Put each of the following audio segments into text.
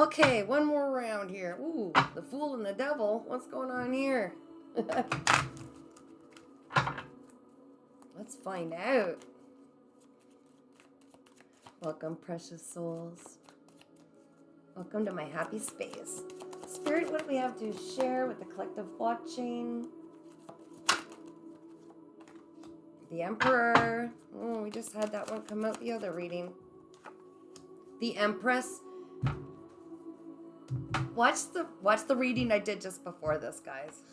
Okay, one more round here. Ooh, the Fool and the Devil. What's going on here? Let's find out. Welcome, precious souls. Welcome to my happy space. Spirit, what do we have to share with the collective watching? The Emperor. Oh, we just had that one come out the other reading. The Empress. Watch the reading I did just before this, guys.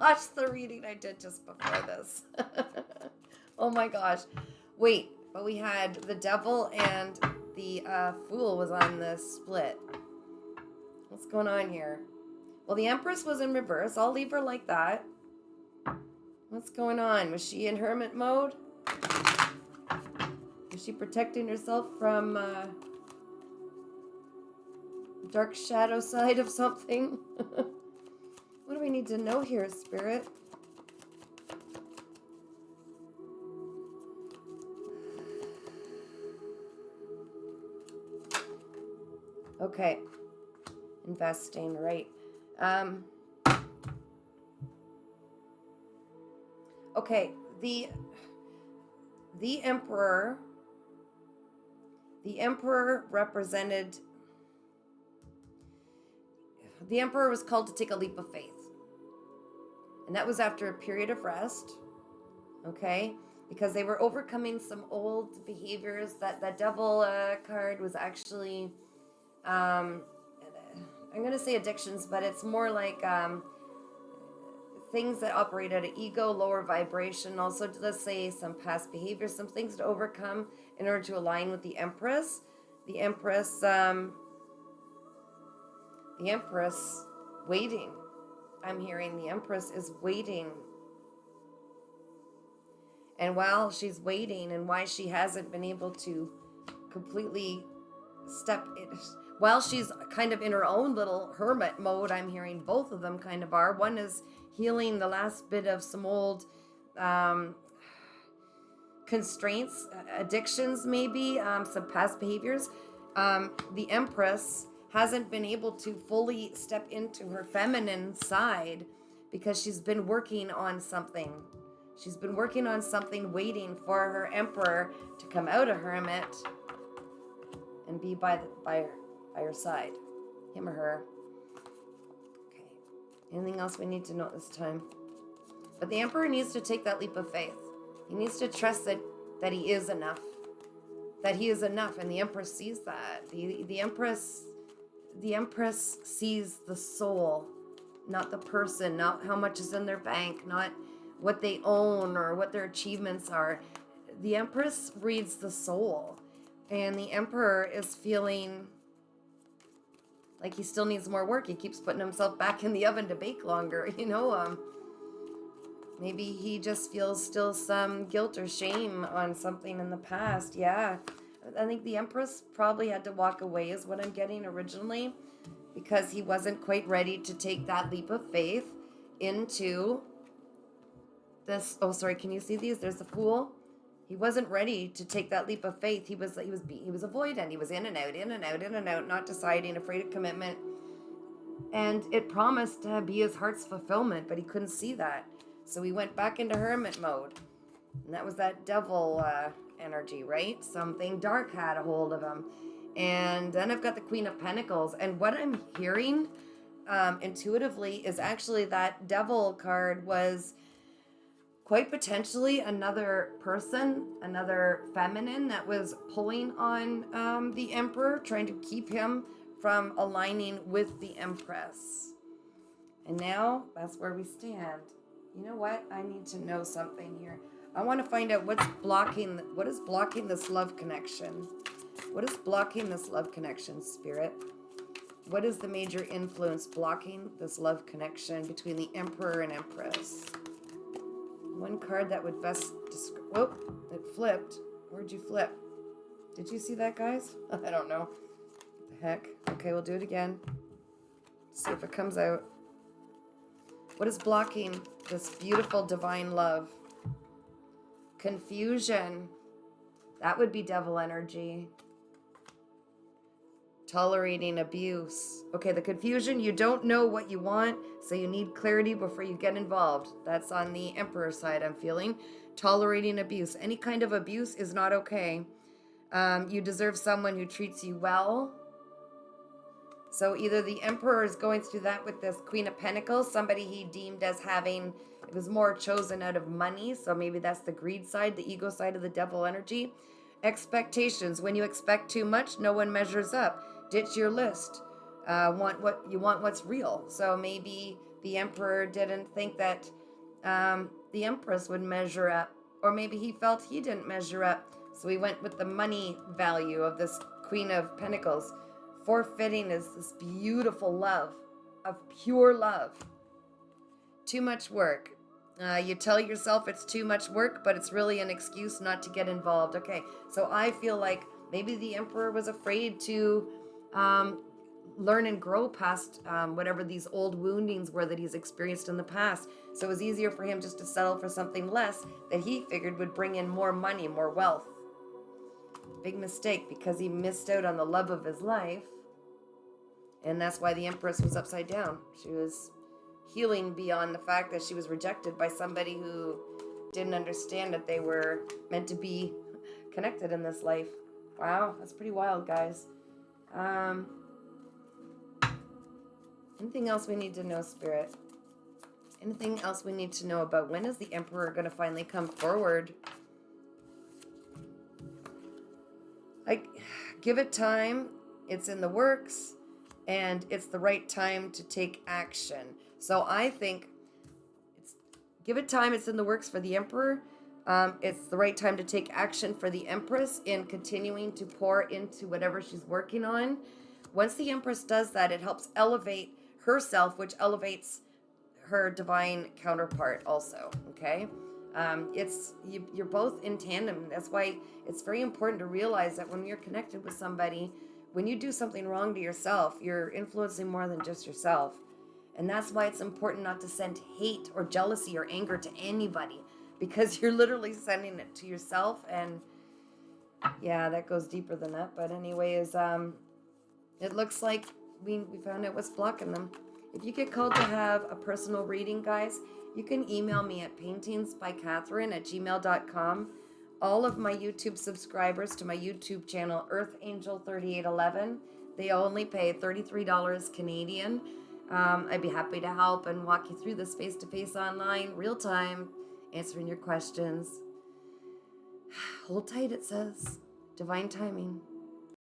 Watch the reading I did just before this. Oh my gosh. Wait, but we had the Devil and the Fool was on the split. What's going on here? Well, the Empress was in reverse. I'll leave her like that. What's going on? Was she in hermit mode? Was she protecting herself from dark shadow side of something? What do we need to know here, Spirit? Okay. Investing, right. Okay, the Emperor represented, the Emperor was called to take a leap of faith. And that was after a period of rest, okay? Because they were overcoming some old behaviors. That Devil card was actually, I'm going to say addictions, but it's more like things that operate at an ego, lower vibration. Also, let's say some past behaviors, some things to overcome in order to align with the Empress. The Empress waiting. I'm hearing the Empress is waiting. And while she's waiting and why she hasn't been able to completely step in, while she's kind of in her own little hermit mode, I'm hearing both of them kind of are. One is healing the last bit of some old constraints, addictions maybe, some past behaviors. The Empress hasn't been able to fully step into her feminine side because she's been working on something. She's been working on something, waiting for her Emperor to come out of hermit and be by her side, him or her. Okay. Anything else we need to know this time? But the Emperor needs to take that leap of faith. He needs to trust that he is enough. That he is enough, and the Empress sees that. The Empress sees the soul, not the person, not how much is in their bank, not what they own or what their achievements are. The Empress reads the soul, and the Emperor is feeling like he still needs more work. He keeps putting himself back in the oven to bake longer, maybe he just feels still some guilt or shame on something in the past. Yeah, I think the Empress probably had to walk away is what I'm getting originally, because he wasn't quite ready to take that leap of faith into this. Oh, sorry, can you see these? There's the Fool. He wasn't ready to take that leap of faith. He was avoidant. He was in and out, not deciding, afraid of commitment. And it promised to be his heart's fulfillment, but he couldn't see that. So he went back into hermit mode. And that was that Devil energy, right? Something dark had a hold of him. And then I've got the Queen of Pentacles. And what I'm hearing intuitively is actually that Devil card was quite potentially another person, another feminine that was pulling on the Emperor, trying to keep him from aligning with the Empress. And now that's where we stand. You know what? I need to know something here. I want to find out what is blocking this love connection. What is blocking this love connection, Spirit? What is the major influence blocking this love connection between the Emperor and Empress? One card that would best describe... Whoa, it flipped. Where'd you flip? Did you see that, guys? I don't know. What the heck? Okay, we'll do it again. See if it comes out. What is blocking this beautiful divine love? Confusion. That would be Devil energy. Tolerating abuse. Okay, the confusion, you don't know what you want, so you need clarity before you get involved. That's on the Emperor side, I'm feeling. Tolerating abuse. Any kind of abuse is not okay. You deserve someone who treats you well. So either the Emperor is going through that with this Queen of Pentacles, somebody he deemed as having, it was more chosen out of money, so maybe that's the greed side, the ego side of the devil energy. Expectations. When you expect too much, no one measures up. Ditch your list. Want what's real. So maybe the Emperor didn't think that the Empress would measure up, or maybe he felt he didn't measure up, so he went with the money value of this Queen of Pentacles. Forfeiting is this beautiful love, of pure love. Too much work. You tell yourself it's too much work, but it's really an excuse not to get involved. Okay, so I feel like maybe the Emperor was afraid to learn and grow past whatever these old woundings were that he's experienced in the past. So it was easier for him just to settle for something less that he figured would bring in more money, more wealth. Big mistake, because he missed out on the love of his life. And that's why the Empress was upside down. She was healing beyond the fact that she was rejected by somebody who didn't understand that they were meant to be connected in this life. Wow, that's pretty wild, guys. Anything else we need to know, Spirit? Anything else we need to know about when is the Emperor going to finally come forward? Like, give it time. It's in the works. And it's the right time to take action. So I think give it time. It's in the works for the Emperor. It's the right time to take action for the Empress in continuing to pour into whatever she's working on. Once the Empress does that, it helps elevate herself, which elevates her divine counterpart also. Okay, you're both in tandem. That's why it's very important to realize that when you're connected with somebody, when you do something wrong to yourself, you're influencing more than just yourself. And that's why it's important not to send hate or jealousy or anger to anybody, because you're literally sending it to yourself. And yeah, that goes deeper than that. But anyways, it looks like we found out what's blocking them. If you get called to have a personal reading, guys, you can email me at paintingsbycatherine@gmail.com. All of my YouTube subscribers to my YouTube channel, Earth Angel 3811, they only pay $33 Canadian. I'd be happy to help and walk you through this face-to-face online, real time, answering your questions. Hold tight, it says. Divine timing.